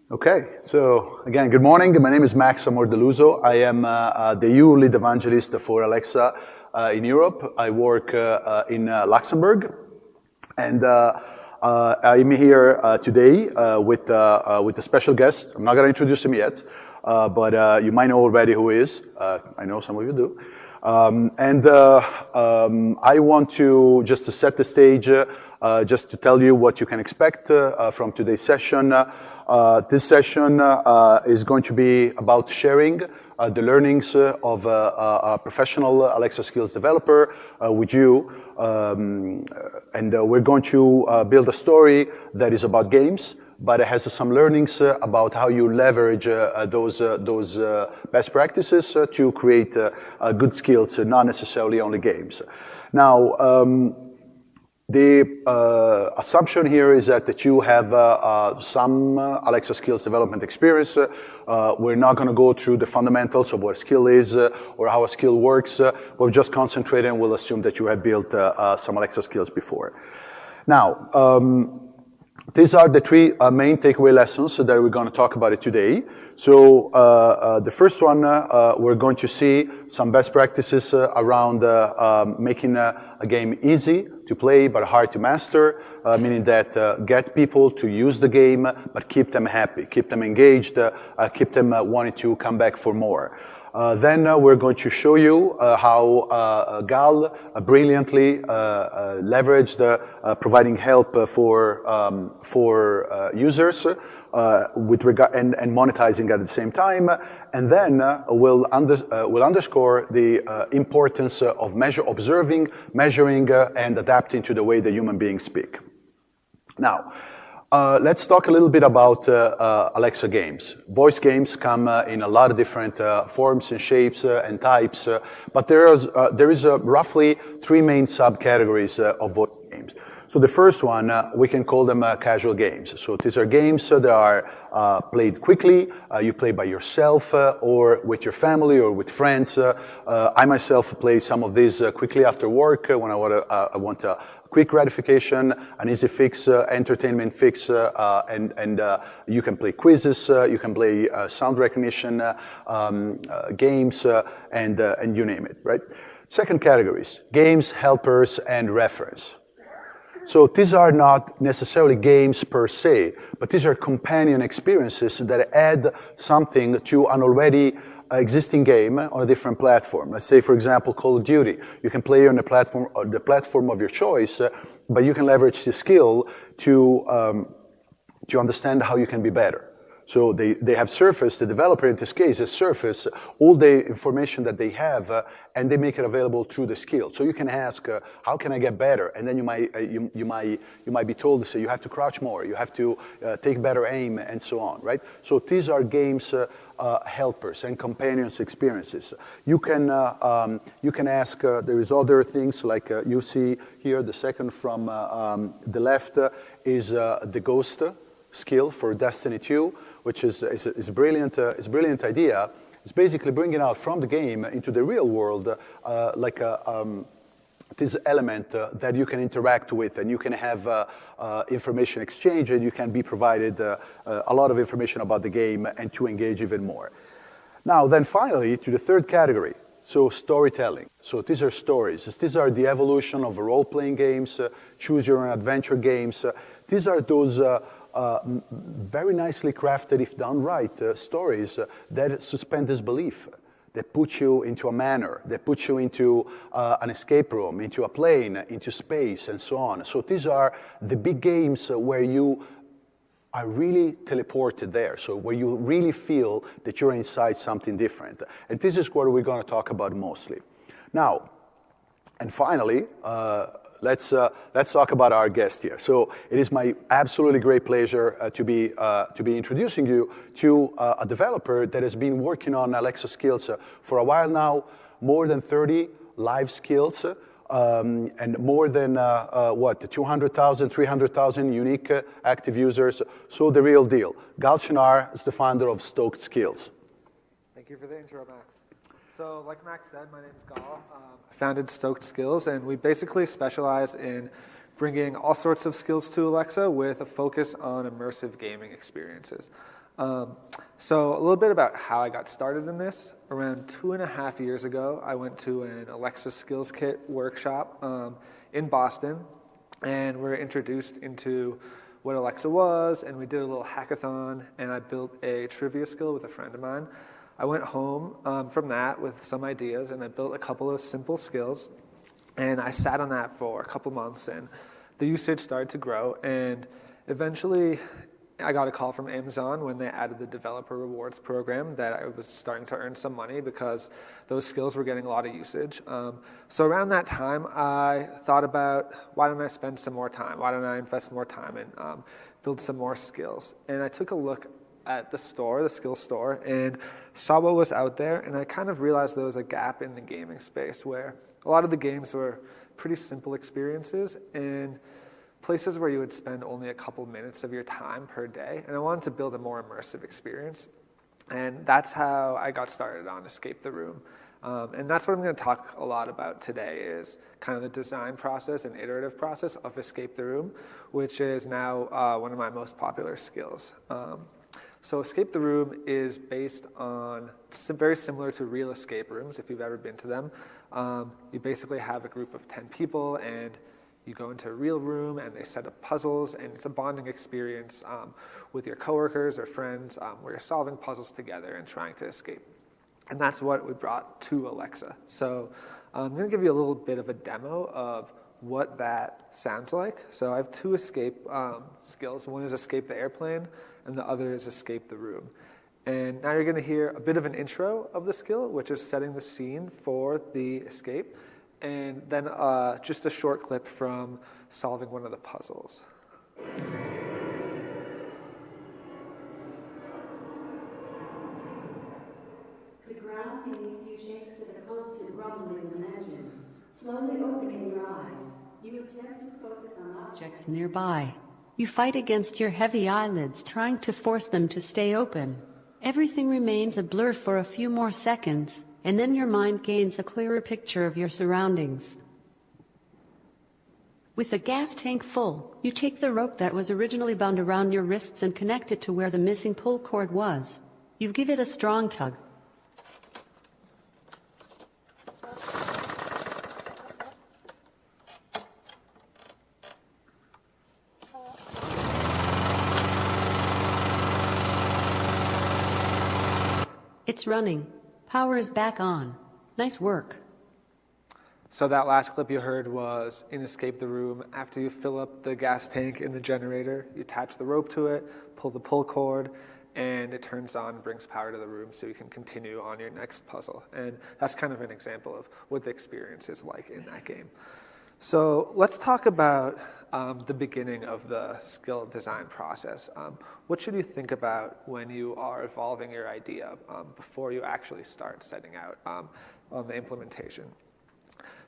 Okay, so again, good morning. My name is Max Amordeluso. I am the EU lead evangelist for Alexa in Europe. I work in Luxembourg, and I'm here today with a special guest. I'm not going to introduce him yet, but you might know already who he is. I know some of you do. I want to just to set the stage, just to tell you what you can expect from today's session. This session is going to be about sharing the learnings of a professional Alexa Skills developer with you. We're going to build a story that is about games, but it has some learnings about how you leverage those best practices to create good skills, not necessarily only games. Now, the assumption here is that you have some Alexa Skills development experience. We're not going to go through the fundamentals of what a skill is or how a skill works. We'll just concentrate and we'll assume that you have built some Alexa Skills before. Now, these are the three main takeaway lessons that we're going to talk about it today. So the first one, we're going to see some best practices around making a game easy to play but hard to master, meaning that get people to use the game but keep them happy, keep them engaged, keep them wanting to come back for more. Then we're going to show you how Gal brilliantly leveraged providing help for users with regard and monetizing at the same time. And then we'll underscore the importance of observing, measuring, and adapting to the way the human beings speak. Now, let's talk a little bit about Alexa games. Voice games come in a lot of different forms and shapes and types, but there is roughly three main subcategories of voice games. So the first one, we can call them casual games. So these are games that are played quickly. You play by yourself or with your family or with friends. I myself play some of these quickly after work when I want a quick gratification, an easy fix, entertainment fix, and you can play quizzes, you can play sound recognition games, and you name it, right? Second categories, games, helpers, and reference. So these are not necessarily games per se, but these are companion experiences that add something to an already existing game on a different platform. Let's say, for example, Call of Duty. You can play on the platform of your choice, but you can leverage the skill to understand how you can be better. So they have surfaced, the developer in this case has surfaced all the information that they have, and they make it available through the skill. So you can ask, how can I get better? And then you might be told to say you have to crouch more, you have to take better aim, and so on, right? So these are games helpers and companions experiences. You can ask. There is other things like you see here. The second from the left is the Ghost skill for Destiny 2, which is a brilliant idea. It's basically bringing out from the game into the real world this element that you can interact with, and you can have information exchange, and you can be provided a lot of information about the game and to engage even more. Now, then finally, to the third category, so storytelling. So these are stories. These are the evolution of role-playing games, choose-your-own-adventure games. These are those very nicely crafted, if done right, stories that suspend disbelief, that put you into a manner, that put you into an escape room, into a plane, into space, and so on. So these are the big games where you are really teleported there, so where you really feel that you're inside something different. And this is what we're going to talk about mostly. Now, and finally, let's talk about our guest here. So it is my absolutely great pleasure to be introducing you to a developer that has been working on Alexa Skills for a while now, more than 30 live skills, and more than 200,000, 300,000 unique active users. So the real deal. Gal Shenar is the founder of Stoked Skills. Thank you for the intro, Max. So like Max said, my name is Gal. I founded Stoked Skills, and we basically specialize in bringing all sorts of skills to Alexa with a focus on immersive gaming experiences. So a little bit about how I got started in this. Around 2.5 years ago, I went to an Alexa Skills Kit workshop in Boston, and we were introduced into what Alexa was, and we did a little hackathon, and I built a trivia skill with a friend of mine. I went home from that with some ideas, and I built a couple of simple skills, and I sat on that for a couple months, and the usage started to grow, and eventually I got a call from Amazon when they added the developer rewards program that I was starting to earn some money because those skills were getting a lot of usage. So around that time, I thought about, why don't I spend some more time? Why don't I invest more time and build some more skills? And I took a look at the store, the skills store, and saw what was out there, and I kind of realized there was a gap in the gaming space where a lot of the games were pretty simple experiences and places where you would spend only a couple minutes of your time per day, and I wanted to build a more immersive experience. And that's how I got started on Escape the Room. And that's what I'm going to talk a lot about today is kind of the design process and iterative process of Escape the Room, which is now one of my most popular skills. So Escape the Room is based on, very similar to real escape rooms, if you've ever been to them. You basically have a group of 10 people, and you go into a real room, and they set up puzzles, and it's a bonding experience with your coworkers or friends where you're solving puzzles together and trying to escape. And that's what we brought to Alexa. So I'm going to give you a little bit of a demo of what that sounds like. So I have two escape skills. One is escape the airplane, and the other is escape the room. And now you're going to hear a bit of an intro of the skill, which is setting the scene for the escape, and then just a short clip from solving one of the puzzles. The ground beneath you shakes to the constant rumbling of an engine. Slowly opening your eyes, you attempt to focus on objects nearby. You fight against your heavy eyelids, trying to force them to stay open. Everything remains a blur for a few more seconds, and then your mind gains a clearer picture of your surroundings. With the gas tank full, you take the rope that was originally bound around your wrists and connect it to where the missing pull cord was. You give it a strong tug. It's running. Power is back on. Nice work. So that last clip you heard was in Escape the Room. After you fill up the gas tank in the generator, you attach the rope to it, pull the pull cord, and it turns on and brings power to the room so you can continue on your next puzzle. And that's kind of an example of what the experience is like in that game. So let's talk about the beginning of the skill design process. What should you think about when you are evolving your idea before you actually start setting out on the implementation?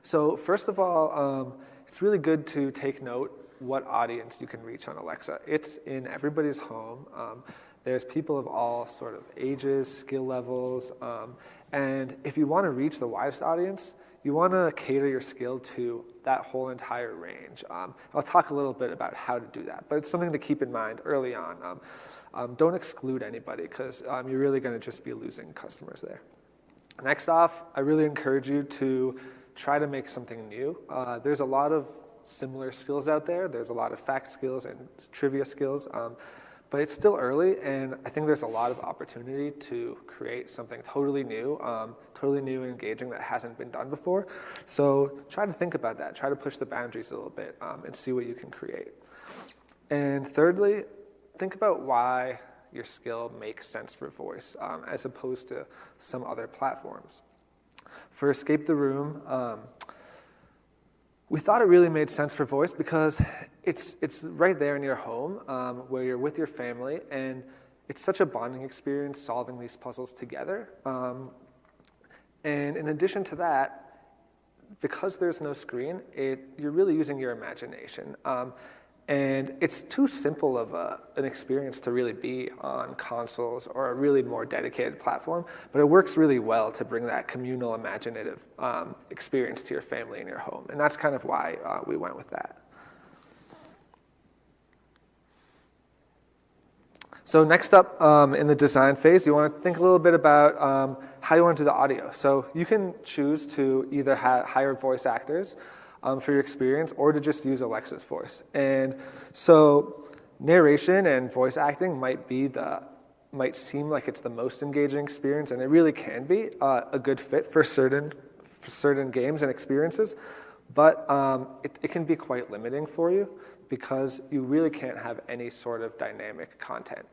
So first of all, it's really good to take note what audience you can reach on Alexa. It's in everybody's home. There's people of all sort of ages, skill levels, and if you want to reach the widest audience, you want to cater your skill to that whole entire range. I'll talk a little bit about how to do that, but it's something to keep in mind early on. Don't exclude anybody because you're really going to just be losing customers there. Next off, I really encourage you to try to make something new. There's a lot of similar skills out there. There's a lot of fact skills and trivia skills. But it's still early, and I think there's a lot of opportunity to create something totally new and engaging that hasn't been done before. So try to think about that. Try to push the boundaries a little bit and see what you can create. And thirdly, think about why your skill makes sense for voice as opposed to some other platforms. For Escape the Room, we thought it really made sense for voice because it's right there in your home where you're with your family, and it's such a bonding experience solving these puzzles together. And in addition to that, because there's no screen, you're really using your imagination. And it's too simple of an experience to really be on consoles or a really more dedicated platform, but it works really well to bring that communal, imaginative experience to your family in your home. And that's kind of why we went with that. So next up in the design phase, you want to think a little bit about how you want to do the audio. So you can choose to either hire voice actors for your experience or to just use Alexa's voice. And so narration and voice acting might seem like it's the most engaging experience, and it really can be a good fit for certain games and experiences, but it can be quite limiting for you because you really can't have any sort of dynamic content.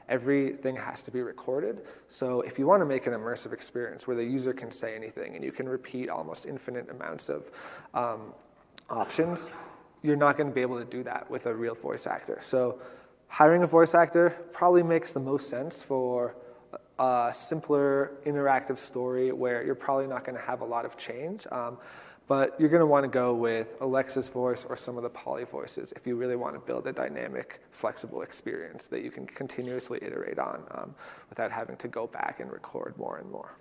Everything has to be recorded. So if you want to make an immersive experience where the user can say anything and you can repeat almost infinite amounts of options, you're not going to be able to do that with a real voice actor. So hiring a voice actor probably makes the most sense for a simpler interactive story where you're probably not going to have a lot of change. But you're going to want to go with Alexa's voice or some of the poly voices if you really want to build a dynamic, flexible experience that you can continuously iterate on without having to go back and record more and more.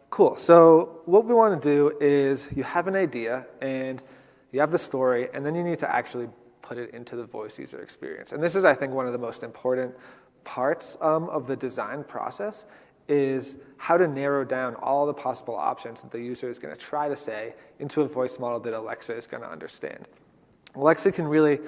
Cool. So what we want to do is you have an idea and you have the story, and then you need to actually put it into the voice user experience. And this is, I think, one of the most important parts of the design process is how to narrow down all the possible options that the user is going to try to say into a voice model that Alexa is going to understand. Alexa can really,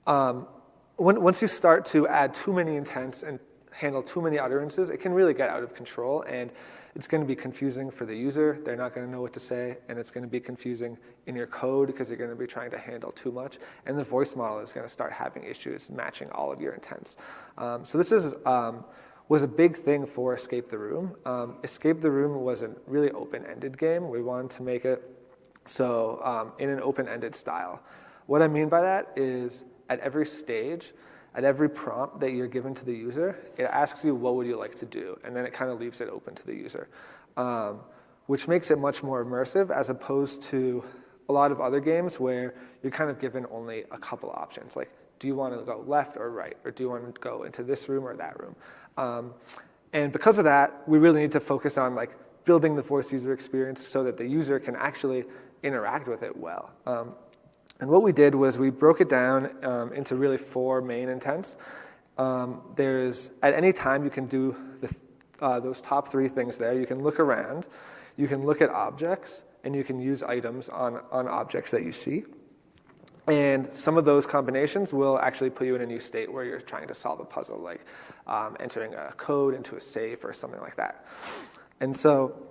once you start to add too many intents and handle too many utterances, it can really get out of control, and it's going to be confusing for the user. They're not going to know what to say, and it's going to be confusing in your code because you're going to be trying to handle too much, and the voice model is going to start having issues matching all of your intents. So this was a big thing for Escape the Room. Escape the Room was a really open-ended game. We wanted to make it so in an open-ended style. What I mean by that is at every stage, at every prompt that you're given to the user, it asks you, what would you like to do? And then it kind of leaves it open to the user, which makes it much more immersive as opposed to a lot of other games where you're kind of given only a couple options. Like, do you want to go left or right? Or do you want to go into this room or that room? And because of that, we really need to focus on building the voice user experience so that the user can actually interact with it well. And what we did was we broke it down into really 4 main intents. At any time you can do those top 3 things there. You can look around, you can look at objects, and you can use items on objects that you see. And some of those combinations will actually put you in a new state where you're trying to solve a puzzle, like entering a code into a safe or something like that. And so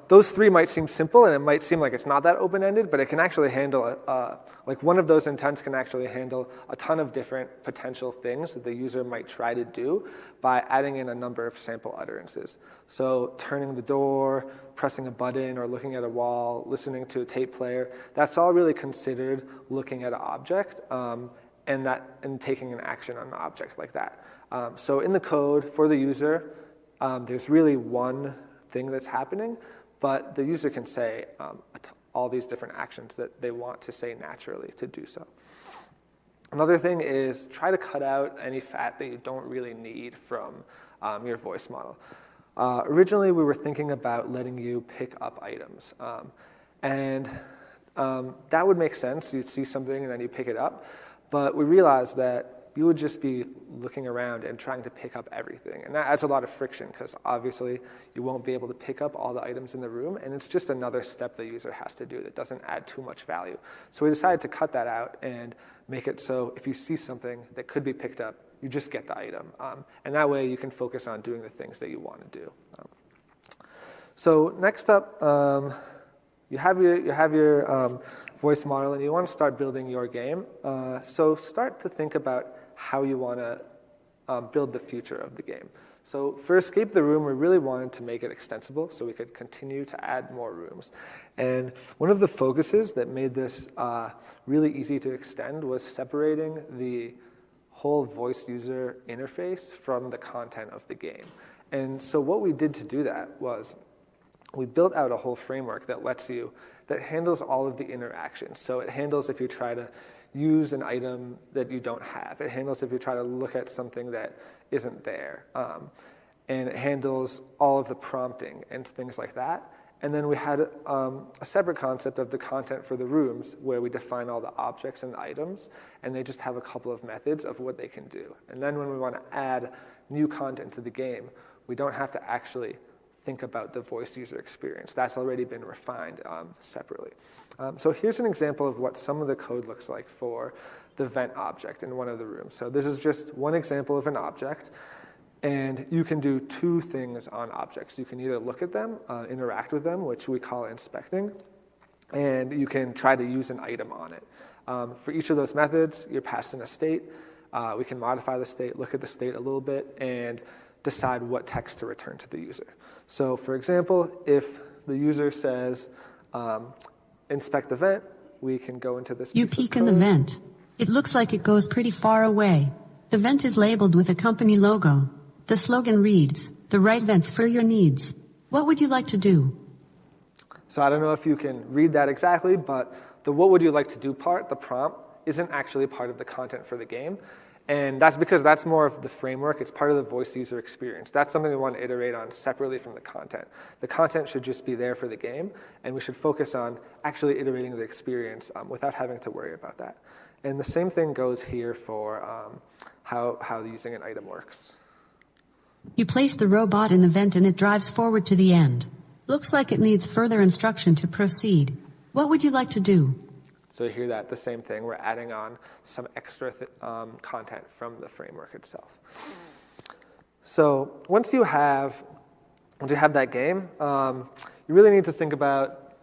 those 3 might seem simple, and it might seem like it's not that open-ended, but it can actually handle, one of those intents can actually handle a ton of different potential things that the user might try to do by adding in a number of sample utterances. So turning the door, pressing a button, or looking at a wall, listening to a tape player, that's all really considered looking at an object and taking an action on an object like that. So in the code for the user, there's really one thing that's happening, but the user can say all these different actions that they want to say naturally to do so. Another thing is try to cut out any fat that you don't really need from your voice model. Originally, we were thinking about letting you pick up items, and that would make sense. You'd see something and then you pick it up, but we realized that you would just be looking around and trying to pick up everything. And that adds a lot of friction because obviously you won't be able to pick up all the items in the room, and it's just another step the user has to do that doesn't add too much value. So we decided to cut that out and make it so if you see something that could be picked up, you just get the item. And that way you can focus on doing the things that you want to do. So next up, you have your voice model and you want to start building your game. So start to think about how you want to build the future of the game. So for Escape the Room, we really wanted to make it extensible so we could continue to add more rooms. And one of the focuses that made this really easy to extend was separating the whole voice user interface from the content of the game. And so what we did to do that was we built out a whole framework that handles all of the interactions. So it handles if you try to use an item that you don't have. It handles if you try to look at something that isn't there. And it handles all of the prompting and things like that. And then we had a separate concept of the content for the rooms where we define all the objects and items, and they just have a couple of methods of what they can do. And then when we want to add new content to the game, we don't have to actually think about the voice user experience. That's already been refined separately. So here's an example of what some of the code looks like for the vent object in one of the rooms. So this is just one example of an object. And you can do two things on objects. You can either look at them, interact with them, which we call inspecting, and you can try to use an item on it. For each of those methods, you're passed in a state. We can modify the state, look at the state a little bit, and decide what text to return to the user. So for example, if the user says, inspect the vent, we can go into this You piece peek of in the code. vent. It looks like it goes pretty far away. The vent is labeled with a company logo. The slogan reads, "The right vents for your needs." What would you like to do? So I don't know if you can read that exactly, but the what would you like to do part, the prompt, isn't actually part of the content for the game. And that's because that's more of the framework. It's part of the voice user experience. That's something we want to iterate on separately from the content. The content should just be there for the game, and we should focus on actually iterating the experience without having to worry about that. And the same thing goes here for how using an item works. You place the robot in the vent and it drives forward to the end. Looks like it needs further instruction to proceed. What would you like to do? So you hear that, the same thing. We're adding on some extra content from the framework itself. So once you have that game, you really need to think about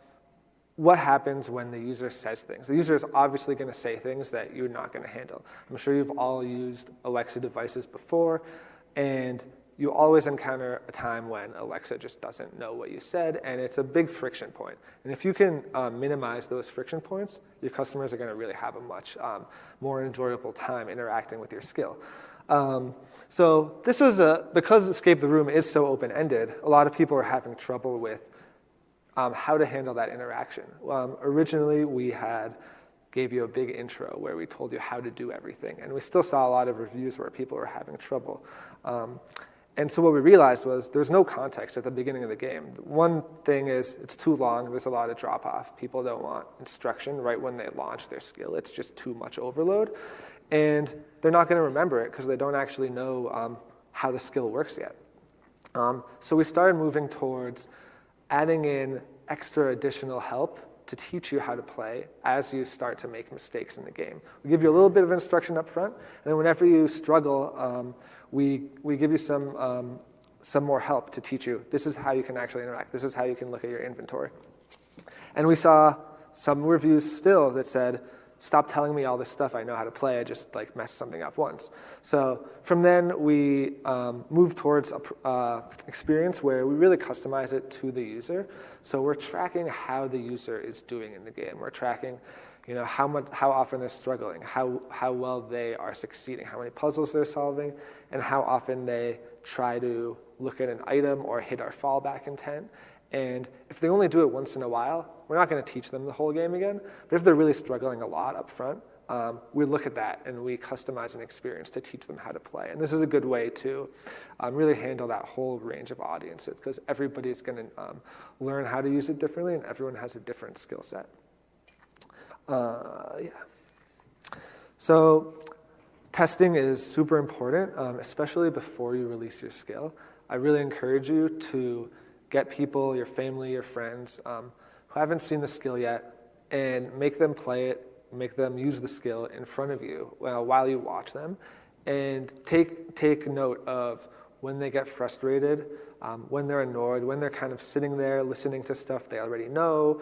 what happens when the user says things. The user is obviously going to say things that you're not going to handle. I'm sure you've all used Alexa devices before, and you always encounter a time when Alexa just doesn't know what you said, and it's a big friction point. And if you can minimize those friction points, your customers are going to really have a much more enjoyable time interacting with your skill. So this was because Escape the Room is so open-ended, a lot of people are having trouble with how to handle that interaction. Originally, we gave you a big intro where we told you how to do everything, and we still saw a lot of reviews where people were having trouble. And so what we realized was there's no context at the beginning of the game. One thing is it's too long. There's a lot of drop-off. People don't want instruction right when they launch their skill. It's just too much overload. And they're not going to remember it because they don't actually know how the skill works yet. So we started moving towards adding in extra additional help to teach you how to play as you start to make mistakes in the game. We give you a little bit of instruction up front, and then whenever you struggle, we give you some more help to teach you. This is how you can actually interact. This is how you can look at your inventory. And we saw some reviews still that said, stop telling me all this stuff. I know how to play. I just messed something up once. So from then we moved towards a experience where we really customize it to the user. So we're tracking how the user is doing in the game. We're tracking how often they're struggling, how well they are succeeding, how many puzzles they're solving, and how often they try to look at an item or hit our fallback intent. And if they only do it once in a while, we're not going to teach them the whole game again. But if they're really struggling a lot up front, we look at that and we customize an experience to teach them how to play. And this is a good way to really handle that whole range of audiences because everybody's going to learn how to use it differently and everyone has a different skill set. So testing is super important, especially before you release your skill. I really encourage you to get people, your family, your friends who haven't seen the skill yet and make them play it, make them use the skill in front of you while you watch them, and take note of when they get frustrated, when they're annoyed, when they're kind of sitting there listening to stuff they already know,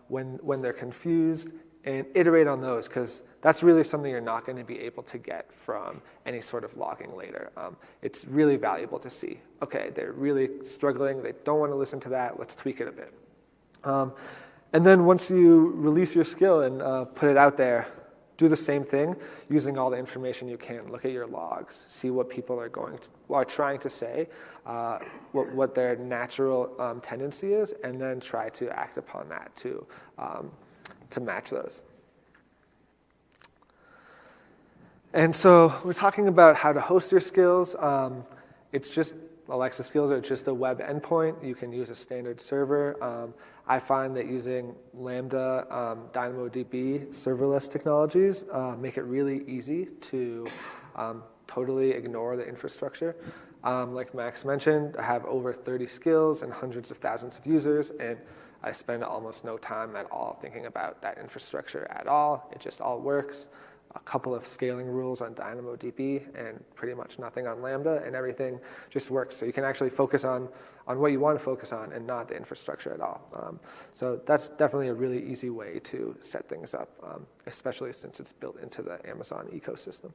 when they're confused, and iterate on those because that's really something you're not going to be able to get from any sort of logging later. It's really valuable to see, okay, they're really struggling, they don't want to listen to that, let's tweak it a bit. And then once you release your skill and put it out there, do the same thing using all the information you can. Look at your logs, see what people are trying to say, what their natural tendency is, and then try to act upon that to match those. And so we're talking about how to host your skills. It's just Alexa Skills are just a web endpoint. You can use a standard server. I find that using Lambda, DynamoDB, serverless technologies make it really easy to totally ignore the infrastructure. Like Max mentioned, I have over 30 skills and hundreds of thousands of users, and I spend almost no time at all thinking about that infrastructure at all. It just all works. A couple of scaling rules on DynamoDB and pretty much nothing on Lambda, and everything just works. So you can actually focus on what you want to focus on and not the infrastructure at all. So that's definitely a really easy way to set things up, especially since it's built into the Amazon ecosystem.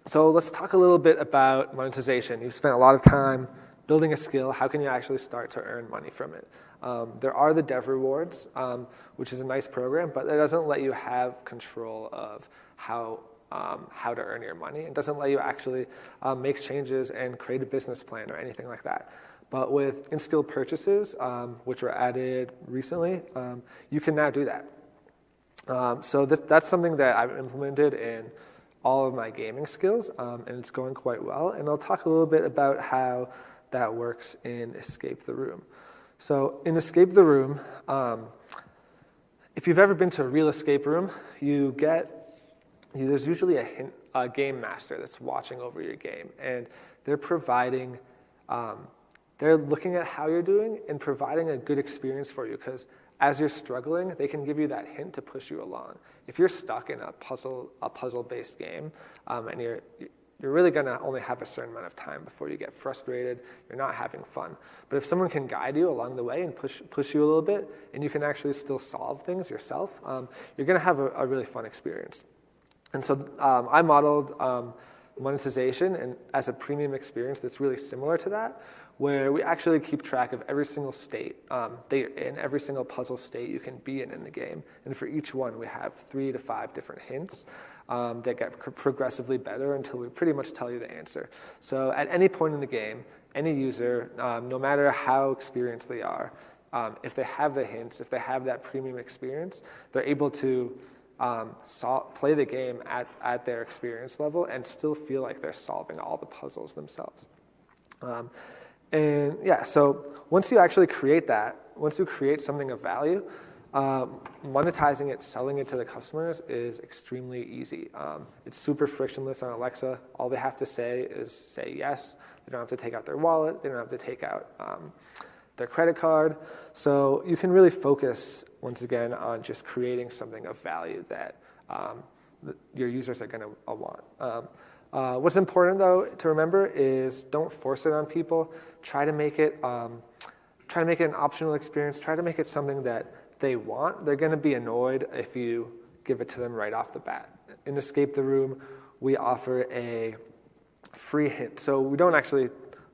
So let's talk a little bit about monetization. You've spent a lot of time building a skill. How can you actually start to earn money from it? There are the dev rewards, which is a nice program, but it doesn't let you have control of how to earn your money. It doesn't let you actually make changes and create a business plan or anything like that. But with in-skill purchases, which were added recently, you can now do that. So that's something that I've implemented in all of my gaming skills, and it's going quite well. And I'll talk a little bit about how that works in Escape the Room. So in Escape the Room, if you've ever been to a real escape room, there's usually a game master that's watching over your game, and they're looking at how you're doing and providing a good experience for you, because as you're struggling, they can give you that hint to push you along. If you're stuck in a puzzle-based game, and you're really going to only have a certain amount of time before you get frustrated, you're not having fun. But if someone can guide you along the way and push you a little bit, and you can actually still solve things yourself, you're going to have a really fun experience. And so I modeled monetization and as a premium experience that's really similar to that, where we actually keep track of every single state that you're in, every single puzzle state you can be in the game. And for each one, we have 3 to 5 different hints that get progressively better until we pretty much tell you the answer. So at any point in the game, any user, no matter how experienced they are, if they have the hints, if they have that premium experience, they're able to play the game at their experience level and still feel like they're solving all the puzzles themselves. And yeah, so once you actually create that, once you create something of value, monetizing it, selling it to the customers is extremely easy. It's super frictionless on Alexa. All they have to say is say yes. They don't have to take out their wallet. They don't have to take out their credit card. So you can really focus, once again, on just creating something of value that your users are going to want. What's important, though, to remember is don't force it on people. Try to make it an optional experience. Try to make it something that they want. They're going to be annoyed if you give it to them right off the bat. In Escape the Room, we offer a free hint. So we don't actually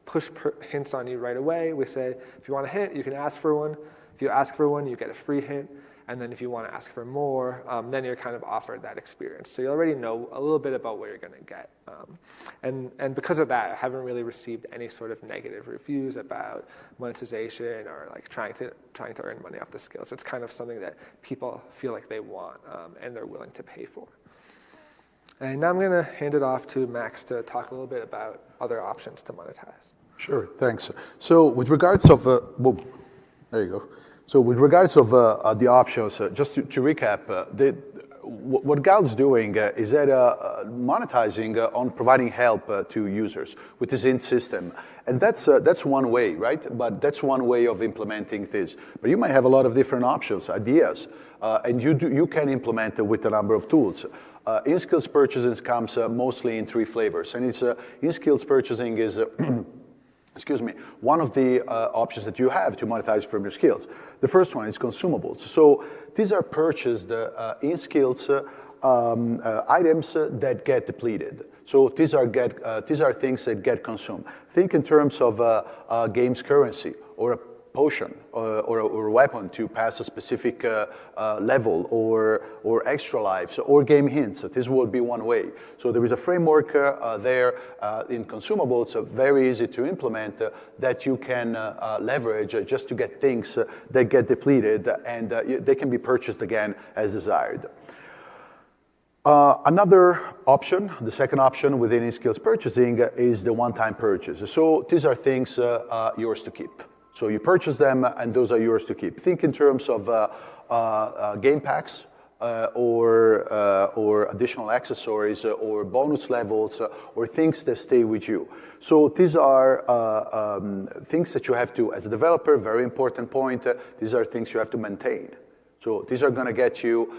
push hints on you right away. We say, if you want a hint, you can ask for one. If you ask for one, you get a free hint. And then if you want to ask for more, then you're kind of offered that experience. So you already know a little bit about what you're going to get. And because of that, I haven't really received any sort of negative reviews about monetization or like trying to earn money off the skills. It's kind of something that people feel like they want and they're willing to pay for. And now I'm going to hand it off to Max to talk a little bit about other options to monetize. Sure, thanks. So with regards of, there you go. So with regards of the options, just to recap, what Gal's doing is that monetizing on providing help to users with his in system. And that's one way, right? But that's one way of implementing this. But you might have a lot of different options, ideas, and you can implement it with a number of tools. In-skills purchasing comes mostly in 3 flavors. And it's in-skills purchasing is one of the options that you have to monetize from your skills. The first one is consumables. So these are purchased in skills items that get depleted. So these are things that get consumed. Think in terms of a game's currency or a potion or a weapon to pass a specific level or extra lives or game hints. This would be one way. So there is a framework there in consumables, very easy to implement, that you can leverage just to get things that get depleted, and they can be purchased again as desired. Another option, the second option within in-skills purchasing is the one-time purchase. So these are things yours to keep. So you purchase them and those are yours to keep. Think in terms of game packs or additional accessories or bonus levels or things that stay with you. So these are things that you have to, as a developer, very important point, these are things you have to maintain. So these are going to get you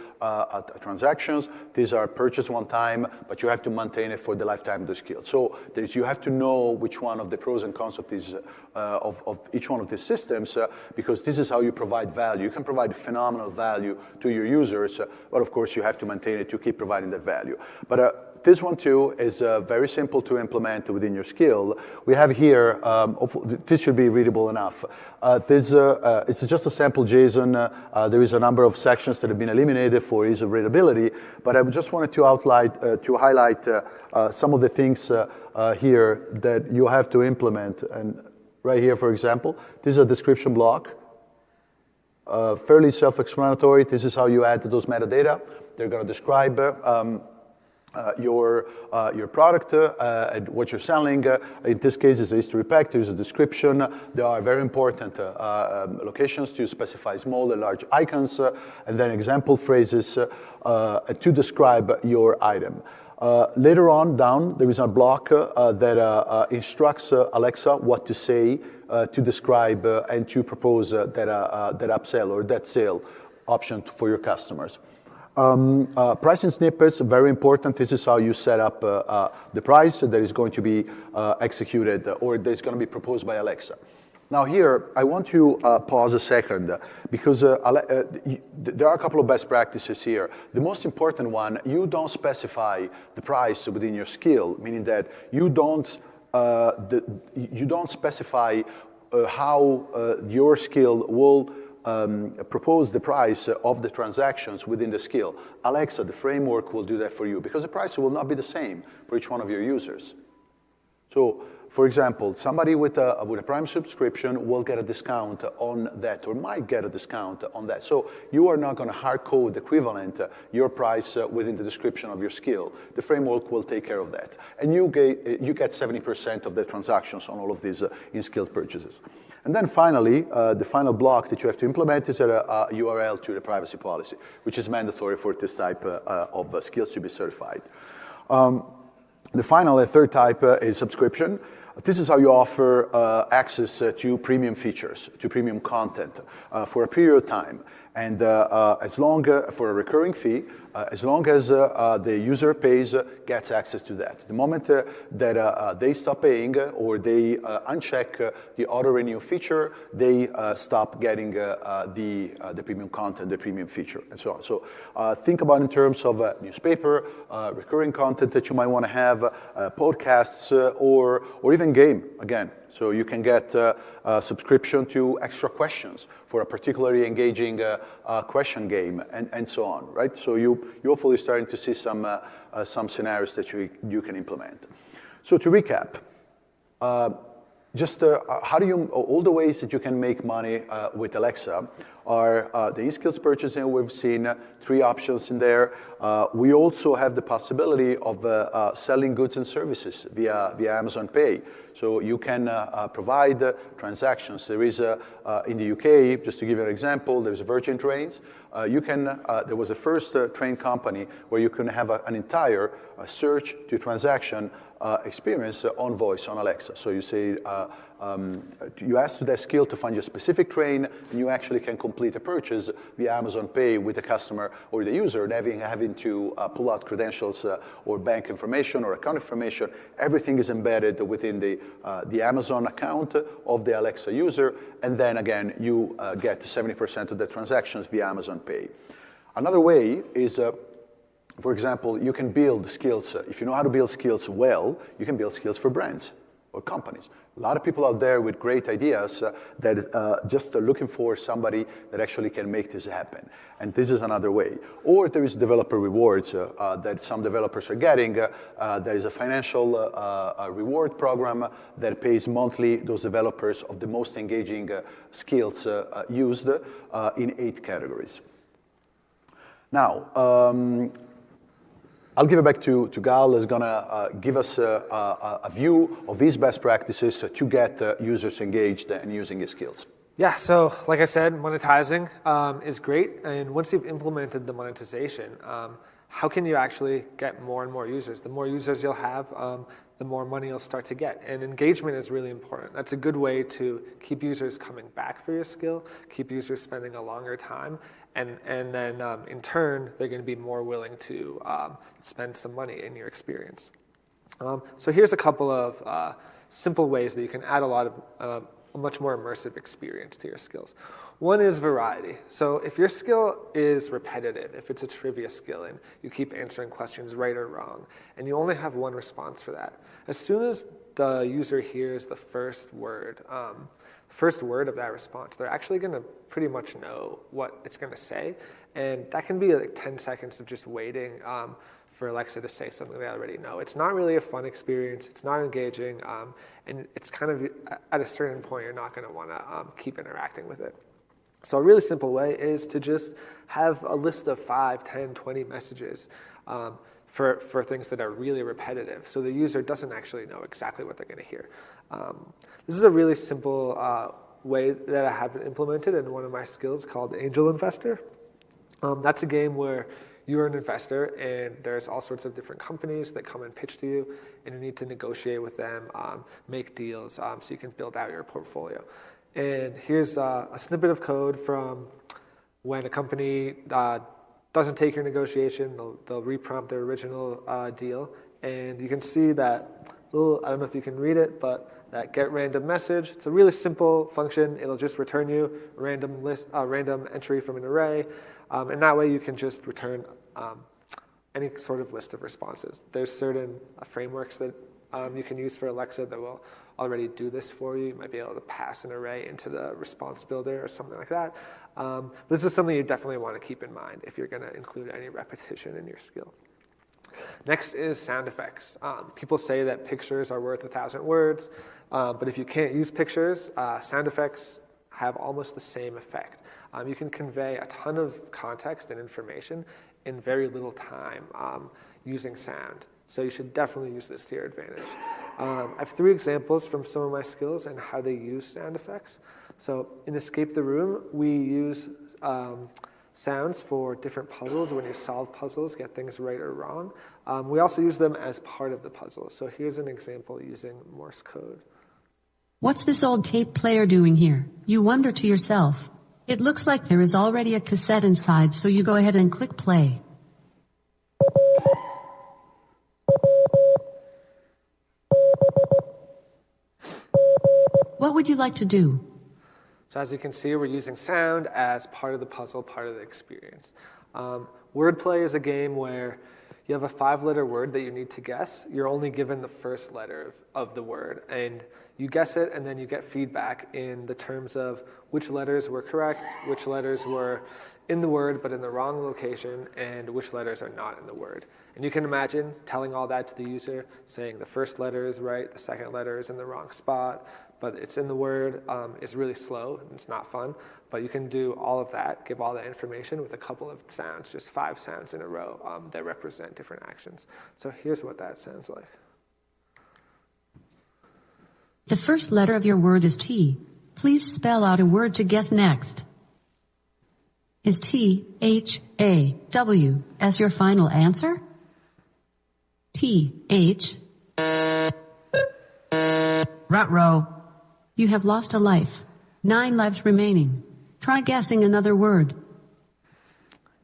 transactions. These are purchased one time, but you have to maintain it for the lifetime of the skill. So you have to know which one of the pros and cons of these of each one of these systems, because this is how you provide value. You can provide phenomenal value to your users, but of course you have to maintain it to keep providing that value. But this one too is very simple to implement within your skill. We have here, this should be readable enough. It's just a sample JSON. There is a number of sections that have been eliminated for ease of readability, but I just wanted to highlight some of the things here that you have to implement. And right here, for example, this is a description block. Fairly self-explanatory. This is how you add those metadata. They're going to describe your product and what you're selling. In this case, it's a history pack. There's a description. There are very important locations to specify small and large icons, and then example phrases to describe your item. Later on down, there is a block that instructs Alexa what to say to describe and to propose that upsell or that sale option for your customers. Pricing snippets, very important. This is how you set up the price that is going to be executed or that is going to be proposed by Alexa. Now here, I want to pause a second because there are a couple of best practices here. The most important one, you don't specify the price within your skill, meaning that you don't specify how your skill will propose the price of the transactions within the skill. Alexa, the framework, will do that for you because the price will not be the same for each one of your users. So, for example, somebody with a Prime subscription will get a discount on that or might get a discount on that. So you are not going to hard code equivalent your price within the description of your skill. The framework will take care of that. And you get 70% of the transactions on all of these in-skill purchases. And then finally, the final block that you have to implement is a URL to the privacy policy, which is mandatory for this type of skills to be certified. The final and third type is subscription. This is how you offer access to premium features, to premium content for a period of time. And as long for a recurring fee, as long as the user pays, gets access to that. The moment that they stop paying or they uncheck the auto-renew feature, they stop getting the premium content, the premium feature, and so on. So think about in terms of newspaper, recurring content that you might want to have, podcasts, or even game, again. So you can get a subscription to extra questions for a particularly engaging question game, and so on, right? So you're hopefully starting to see some scenarios that you can implement. So to recap, how do you, all the ways that you can make money with Alexa are the in-skills purchasing. We've seen 3 options in there. We also have the possibility of selling goods and services via Amazon Pay. So you can provide transactions. There is in the UK, just to give you an example, there's Virgin Trains. There was the first train company where you can have an entire search to transaction experience on voice on Alexa. So you say, you ask to that skill to find your specific train, and you actually can complete a purchase via Amazon Pay with the customer or the user, having to pull out credentials or bank information or account information. Everything is embedded within the Amazon account of the Alexa user, and then again, you get 70% of the transactions via Amazon Pay. Another way is, for example, you can build skills. If you know how to build skills well, you can build skills for brands or companies. A lot of people out there with great ideas that just are looking for somebody that actually can make this happen. And this is another way. Or there is developer rewards that some developers are getting. There is a financial reward program that pays monthly those developers of the most engaging skills used in 8 categories. Now, I'll give it back to Gal, who's going to give us a view of his best practices to get users engaged and using his skills. Yeah, so like I said, monetizing is great. And once you've implemented the monetization, how can you actually get more and more users? The more users you'll have, the more money you'll start to get. And engagement is really important. That's a good way to keep users coming back for your skill, keep users spending a longer time, and then in turn, they're going to be more willing to spend some money in your experience. So here's a couple of simple ways that you can add a much more immersive experience to your skills. One is variety. So if your skill is repetitive, if it's a trivia skill and you keep answering questions right or wrong, and you only have one response for that, as soon as the user hears the first word of that response, they're actually going to pretty much know what it's going to say. And that can be like 10 seconds of just waiting for Alexa to say something they already know. It's not really a fun experience. It's not engaging. And it's kind of, at a certain point, you're not going to want to keep interacting with it. So a really simple way is to just have a list of 5, 10, 20 messages for things that are really repetitive, so the user doesn't actually know exactly what they're going to hear. This is a really simple way that I have implemented in one of my skills called Angel Investor. That's a game where you're an investor, and there's all sorts of different companies that come and pitch to you, and you need to negotiate with them, make deals, so you can build out your portfolio. And here's a snippet of code from when a company doesn't take your negotiation, they'll reprompt their original deal. And you can see that little, I don't know if you can read it, but that get random message. It's a really simple function. It'll just return you a random entry from an array. And that way you can just return any sort of list of responses. There's certain frameworks that you can use for Alexa that will already do this for you. You might be able to pass an array into the response builder or something like that. This is something you definitely want to keep in mind if you're going to include any repetition in your skill. Next is sound effects. People say that pictures are worth 1,000 words, but if you can't use pictures, sound effects have almost the same effect. You can convey a ton of context and information in very little time using sound. So you should definitely use this to your advantage. I have 3 examples from some of my skills and how they use sound effects. So in Escape the Room, we use sounds for different puzzles. When you solve puzzles, get things right or wrong. We also use them as part of the puzzle. So here's an example using Morse code. What's this old tape player doing here? You wonder to yourself. It looks like there is already a cassette inside, so you go ahead and click play. What would you like to do? So as you can see, we're using sound as part of the puzzle, part of the experience. Wordplay is a game where you have a 5-letter word that you need to guess. You're only given the first letter of the word, and you guess it, and then you get feedback in the terms of which letters were correct, which letters were in the word but in the wrong location, and which letters are not in the word. And you can imagine telling all that to the user, saying the first letter is right, the second letter is in the wrong spot, but it's in the word, is really slow, and it's not fun. But you can do all of that, give all that information with a couple of sounds, just 5 sounds in a row that represent different actions. So here's what that sounds like. The first letter of your word is T. Please spell out a word to guess next. Is T-H-A-W as your final answer? T-H. Ruh-roh. You have lost a life. 9 lives remaining. Try guessing another word.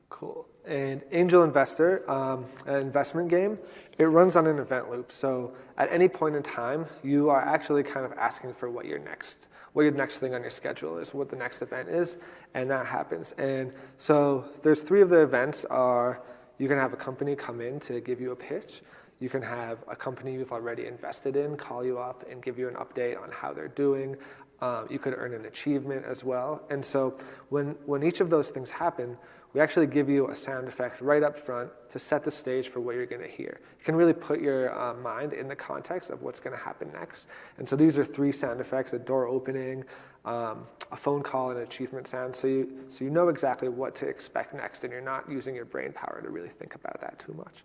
Cool. And Angel Investor, an investment game, it runs on an event loop. So at any point in time, you are actually kind of asking for what your next thing on your schedule is, what the next event is, and that happens. And so there's 3 of the events are, you can have a company come in to give you a pitch. You can have a company you've already invested in call you up and give you an update on how they're doing. You could earn an achievement as well. And so when each of those things happen, we actually give you a sound effect right up front to set the stage for what you're going to hear. You can really put your mind in the context of what's going to happen next. And so these are 3 sound effects: a door opening, a phone call, and an achievement sound. So you know exactly what to expect next, and you're not using your brain power to really think about that too much.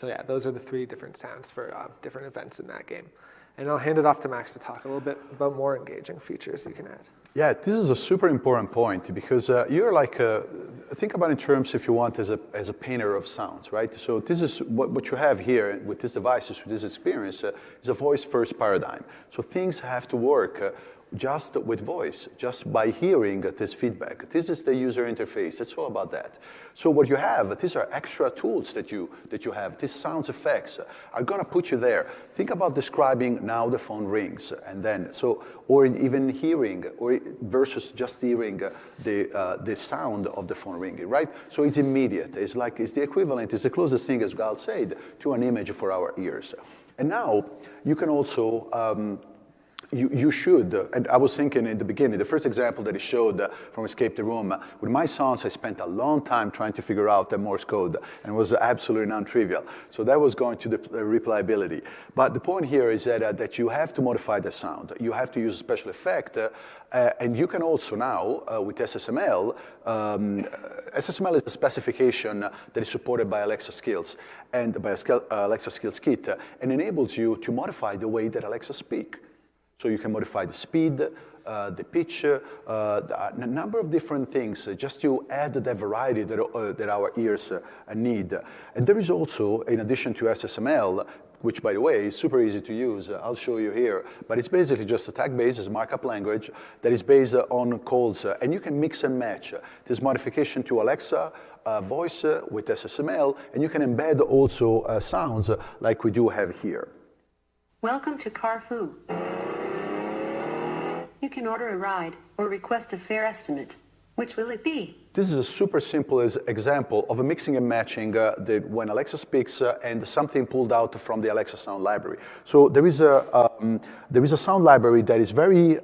So yeah, those are the 3 different sounds for different events in that game. And I'll hand it off to Max to talk a little bit about more engaging features you can add. Yeah, this is a super important point because you're like, think about it in terms, if you want, as a painter of sounds, right? So this is what you have here with these devices, with this experience, is a voice-first paradigm. So things have to work just with voice, just by hearing this feedback. This is the user interface. It's all about that. So what you have, these are extra tools that you have. These sound effects are gonna put you there. Think about describing now the phone rings, and then or even hearing, or versus just hearing the sound of the phone ringing, right? So it's immediate. It's the equivalent. It's the closest thing, as Gal said, to an image for our ears. And now you can also. You should, and I was thinking in the beginning, the first example that he showed from Escape the Room, with my sons, I spent a long time trying to figure out the Morse code, and it was absolutely non-trivial. So that was going to the replayability. But the point here is that you have to modify the sound. You have to use a special effect, and you can also now, with SSML, SSML is a specification that is supported by Alexa Skills, and by Alexa Skills Kit, and enables you to modify the way that Alexa speaks. So you can modify the speed, the pitch, a number of different things just to add that variety that our ears need. And there is also, in addition to SSML, which, by the way, is super easy to use. I'll show you here. But it's basically just a tag-based, it's a markup language that is based on calls. And you can mix and match this modification to Alexa voice with SSML, and you can embed also sounds like we do have here. Welcome to Carrefour. You can order a ride or request a fare estimate. Which will it be? This is a super simple example of a mixing and matching when Alexa speaks and something pulled out from the Alexa sound library. So there is a sound library that is very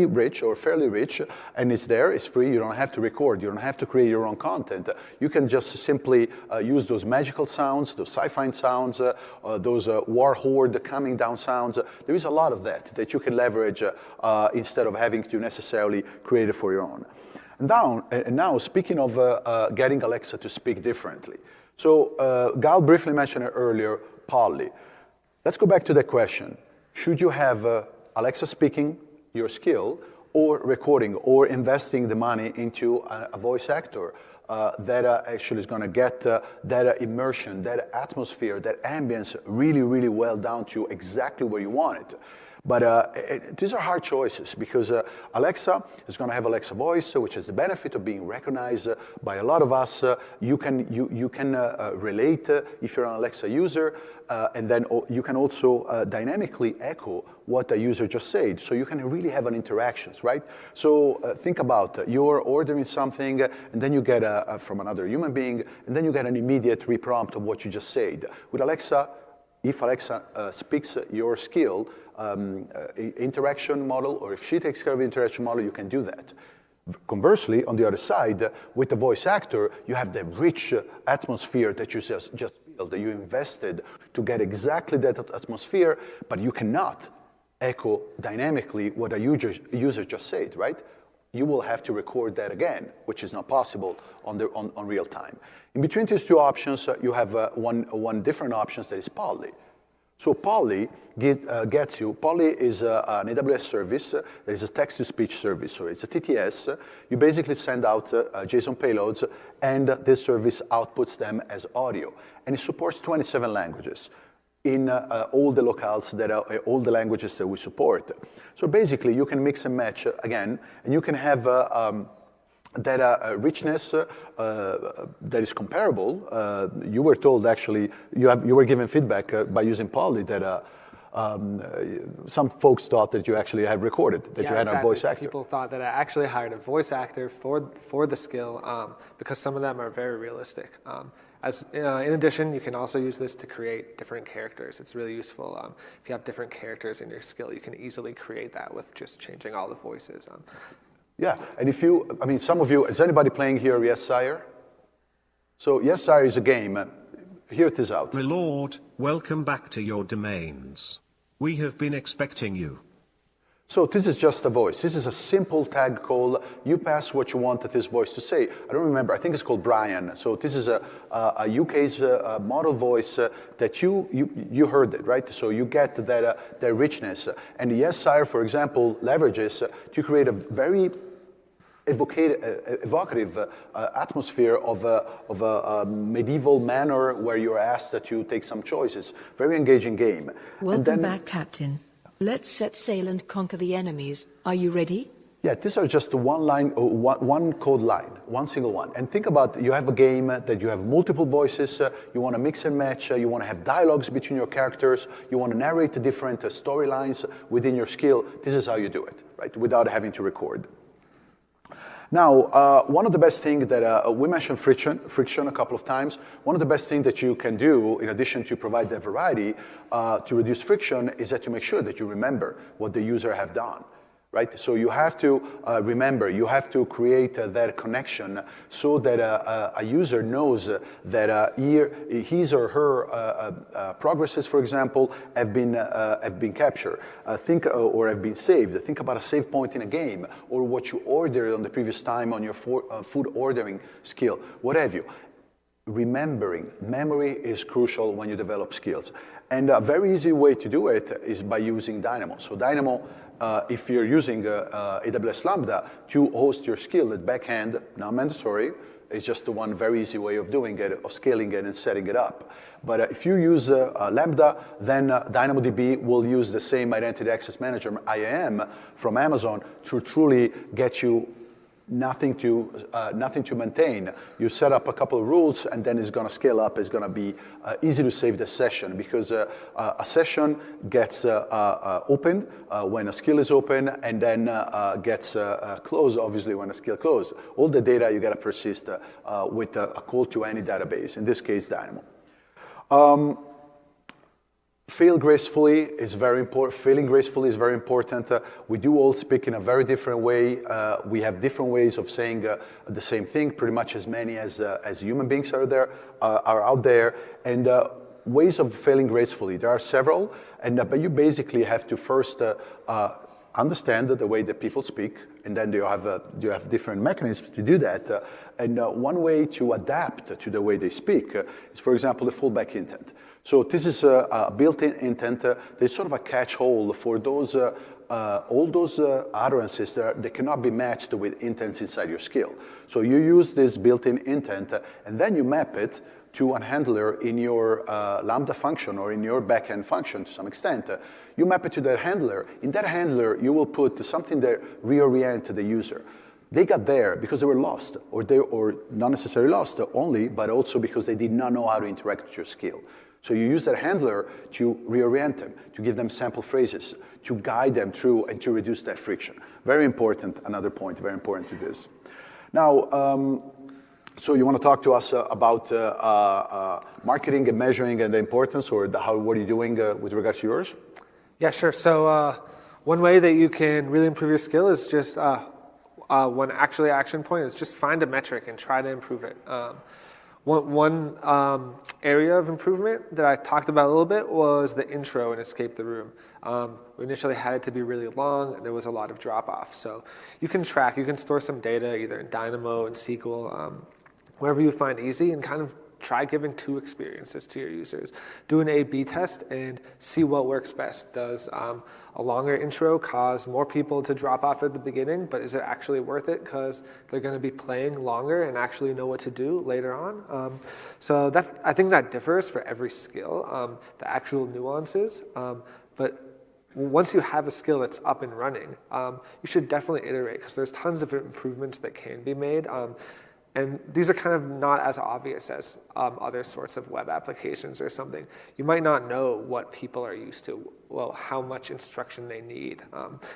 rich, or fairly rich, and it's there. It's free. You don't have to record. You don't have to create your own content. You can just simply use those magical sounds, those sci-fi sounds, those war horde coming down sounds. There is a lot of that you can leverage instead of having to necessarily create it for your own. And now, speaking of getting Alexa to speak differently. So Gal briefly mentioned it earlier, Polly. Let's go back to that question. Should you have Alexa speaking your skill, or recording, or investing the money into a voice actor that actually is going to get that immersion, that atmosphere, that ambience really, really well down to exactly where you want it? But these are hard choices because Alexa is going to have Alexa voice, which has the benefit of being recognized by a lot of us. You can relate if you're an Alexa user, and then you can also dynamically echo what the user just said. So you can really have an interactions, right? So think about you're ordering something, and then you get from another human being, and then you get an immediate reprompt of what you just said. With Alexa, if Alexa speaks your skill, interaction model, or if she takes care of the interaction model, you can do that. Conversely, on the other side, with the voice actor, you have the rich atmosphere that you just feel, that you invested to get exactly that atmosphere, but you cannot echo dynamically what a user just said, right? You will have to record that again, which is not possible on real time. In between these two options, you have one different option that is Polly. So Polly gets you. Polly is an AWS service that is a text-to-speech service. So it's a TTS. You basically send out JSON payloads, and this service outputs them as audio. And it supports 27 languages in all the locales all the languages that we support. So basically, you can mix and match again, and you can have that richness that is comparable. You were told, actually, you were given feedback by using Polly that some folks thought that you actually had recorded, that you had a voice actor. People thought that I actually hired a voice actor for the skill because some of them are very realistic. In addition, you can also use this to create different characters. It's really useful. If you have different characters in your skill, you can easily create that with just changing all the voices. Yeah, and some of you, is anybody playing here Yes, Sire? So Yes, Sire is a game. Hear it is out. My lord, welcome back to your domains. We have been expecting you. So this is just a voice. This is a simple tag call. You pass what you want this voice to say. I don't remember. I think it's called Brian. So this is a UK's model voice that you heard it, right? So you get that richness. And Yes Sire, for example, leverages to create a very evocative atmosphere of a medieval manor where you're asked to take some choices. Very engaging game. Welcome back, Captain. Let's set sail and conquer the enemies. Are you ready? Yeah, these are just one code line, one single one. And think about, you have a game that you have multiple voices, you want to mix and match, you want to have dialogues between your characters, you want to narrate the different storylines within your skill. This is how you do it, right, without having to record. Now, one of the best things that we mentioned friction a couple of times. One of the best things that you can do, in addition to provide that variety, to reduce friction, is that to make sure that you remember what the user have done. Right? So you have to remember, you have to create that connection so that a user knows that his or her progresses, for example, have been captured, or have been saved. Think about a save point in a game, or what you ordered on the previous time on your food ordering skill, what have you. Remembering, memory is crucial when you develop skills. And a very easy way to do it is by using Dynamo. So Dynamo, if you're using AWS Lambda to host your skill at backend, not mandatory, it's just the one very easy way of doing it, of scaling it and setting it up. But if you use Lambda, then DynamoDB will use the same Identity Access Manager, IAM, from Amazon to truly get you nothing to maintain. You set up a couple of rules, and then it's going to scale up. It's going to be easy to save the session, because a session gets opened when a skill is open, and then gets closed, obviously, when a skill closes. All the data you got to persist with a call to any database, in this case, Dynamo. Fail gracefully is very important. Failing gracefully is very important. We do all speak in a very different way. We have different ways of saying the same thing, pretty much as many as human beings are out there. And ways of failing gracefully, there are several. But you basically have to first understand the way that people speak, and then you have different mechanisms to do that. And one way to adapt to the way they speak is, for example, the fallback intent. So this is a built-in intent. There's sort of a catch-all for those all those utterances that cannot be matched with intents inside your skill. So you use this built-in intent, and then you map it to a handler in your Lambda function or in your backend function to some extent. You map it to that handler. In that handler, you will put something that reorients the user. They got there because they were lost, or not necessarily lost only, but also because they did not know how to interact with your skill. So you use that handler to reorient them, to give them sample phrases, to guide them through and to reduce that friction. Very important, another point, very important to this. Now, so you want to talk to us about marketing and measuring and the importance, or what are you doing with regards to yours? Yeah, sure. So one way that you can really improve your skill is just one action point is just find a metric and try to improve it. One area of improvement that I talked about a little bit was the intro in Escape the Room. We initially had it to be really long, and there was a lot of drop-off. So you can store some data either in Dynamo and SQL, wherever you find easy, and kind of try giving two experiences to your users. Do an A/B test and see what works best. Does a longer intro cause more people to drop off at the beginning, but is it actually worth it because they're going to be playing longer and actually know what to do later on? So I think that differs for every skill, the actual nuances. But once you have a skill that's up and running, you should definitely iterate, because there's tons of improvements that can be made. And these are kind of not as obvious as other sorts of web applications or something. You might not know what people are used to, well, how much instruction they need.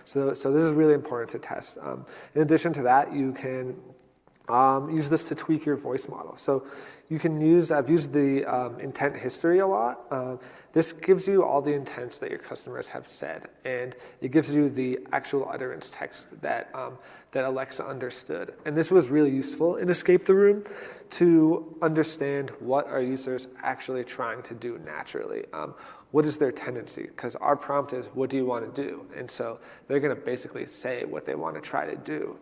So this is really important to test. In addition to that, you can use this to tweak your voice model. So you can I've used the intent history a lot. This gives you all the intents that your customers have said, and it gives you the actual utterance text that Alexa understood. And this was really useful in Escape the Room to understand what our users actually trying to do naturally. what is their tendency? Because our prompt is, what do you want to do? And so they're going to basically say what they want to try to do.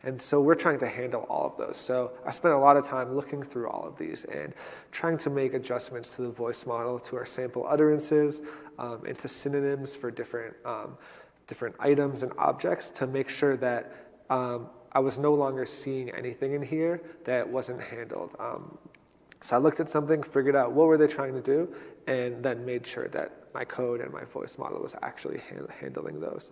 And so we're trying to handle all of those. So I spent a lot of time looking through all of these and trying to make adjustments to the voice model, to our sample utterances, into synonyms for different items and objects to make sure that I was no longer seeing anything in here that wasn't handled. So I looked at something, figured out what were they trying to do, and then made sure that my code and my voice model was actually handling those.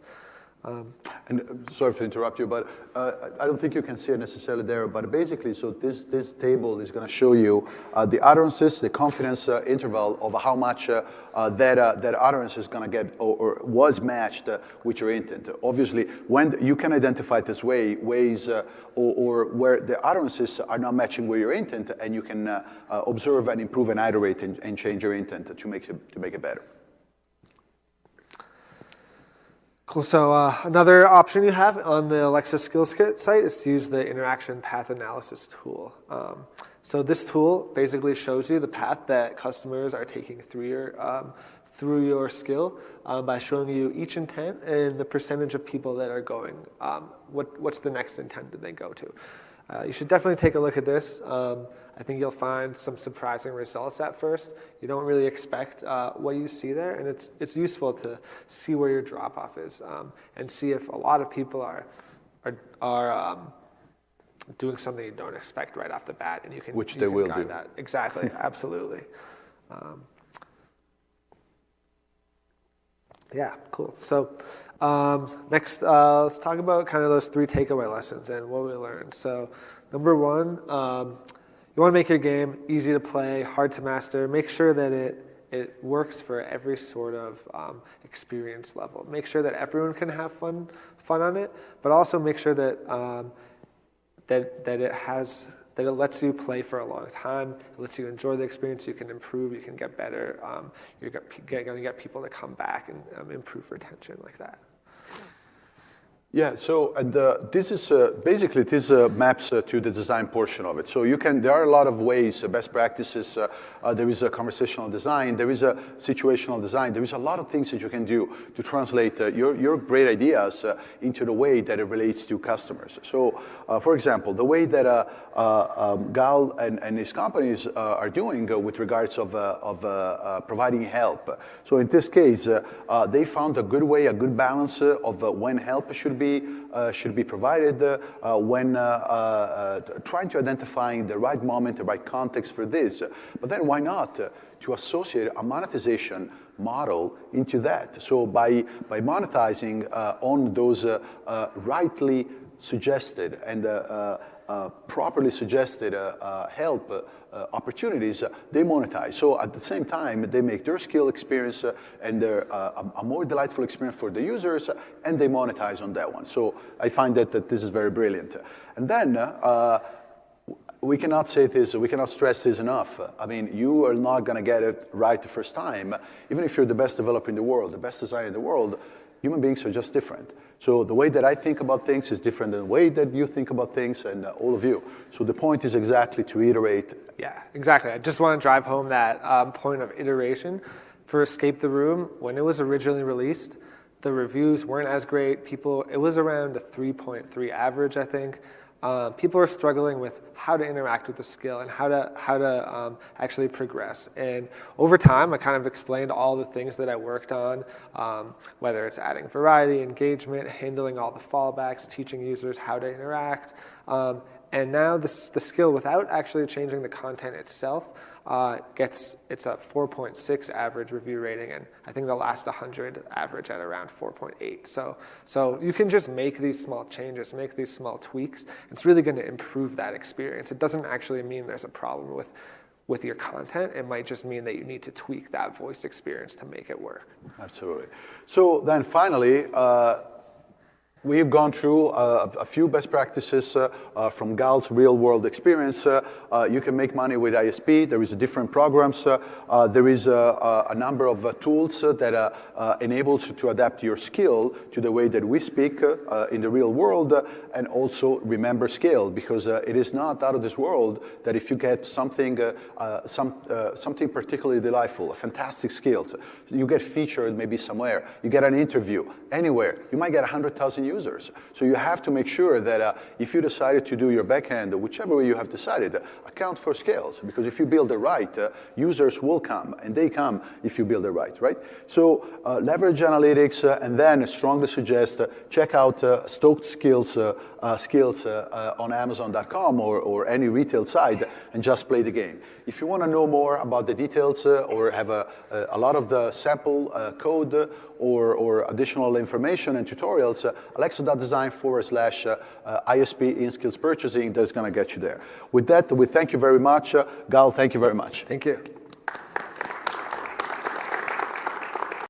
And sorry to interrupt you, but I don't think you can see it necessarily there, but basically, so this table is going to show you the utterances, the confidence interval of how much that utterance is going to get or was matched with your intent. Obviously, when you can identify this ways or where the utterances are not matching with your intent, and you can observe and improve and iterate and change your intent to make it better. Cool. So another option you have on the ALX312R Skills Kit site is to use the interaction path analysis tool. So this tool basically shows you the path that customers are taking through your skill by showing you each intent and the percentage of people that are going. What's the next intent that they go to? You should definitely take a look at this. I think you'll find some surprising results at first. You don't really expect what you see there, and it's useful to see where your drop-off is and see if a lot of people are doing something you don't expect right off the bat, and you can guide that. Exactly, absolutely. Yeah, cool. So next, let's talk about kind of those 3 takeaway lessons and what we learned. So number 1, you want to make your game easy to play, hard to master. Make sure that it works for every sort of experience level. Make sure that everyone can have fun on it, but also make sure that that it lets you play for a long time. It lets you enjoy the experience. You can improve. You can get better. You're going to get people to come back and improve retention like that. Yeah, so this is basically this maps to the design portion of it. So there are a lot of ways, best practices. There is a conversational design. There is a situational design. There is a lot of things that you can do to translate your great ideas into the way that it relates to customers. So, for example, the way that Gal and his companies are doing with regards of providing help. So in this case, they found a good way, a good balance of when help should be provided, when trying to identify the right moment, the right context for this. But then why not to associate a monetization model into that? So by monetizing on those rightly suggested and properly suggested help opportunities, they monetize. So at the same time, they make their skill experience and a more delightful experience for the users, and they monetize on that one. So I find that this is very brilliant. And then we cannot say this, we cannot stress this enough. I mean, you are not going to get it right the first time. Even if you're the best developer in the world, the best designer in the world, human beings are just different. So the way that I think about things is different than the way that you think about things, and all of you. So the point is exactly to iterate. Yeah, exactly. I just want to drive home that point of iteration. For Escape the Room, when it was originally released, the reviews weren't as great. It was around a 3.3 average, I think. People are struggling with how to interact with the skill and how to actually progress. And over time, I kind of explained all the things that I worked on, whether it's adding variety, engagement, handling all the fallbacks, teaching users how to interact. And now the skill, without actually changing the content itself, it's a 4.6 average review rating, and I think the last 100 average at around 4.8. So you can just make these small changes, make these small tweaks. It's really going to improve that experience. It doesn't actually mean there's a problem with your content. It might just mean that you need to tweak that voice experience to make it work. Absolutely. So then finally, We've gone through a few best practices from Gal's real-world experience. You can make money with ISP. There is different programs. There is a number of tools that enables you to adapt your skill to the way that we speak in the real world, and also remember scale, because it is not out of this world that if you get something something particularly delightful, a fantastic skill, you get featured maybe somewhere, you get an interview anywhere, you might get 100,000 users. So you have to make sure that if you decided to do your backend, whichever way you have decided, account for scales. Because if you build it right, users will come, and they come if you build it right? So leverage analytics, and then I strongly suggest check out Stoked Skills on Amazon.com or any retail site, and just play the game. If you want to know more about the details or have a lot of the sample code or additional information and tutorials, alexa.design/ISP in skills purchasing, that's going to get you there. With that, we thank you very much. Gal, thank you very much. Thank you.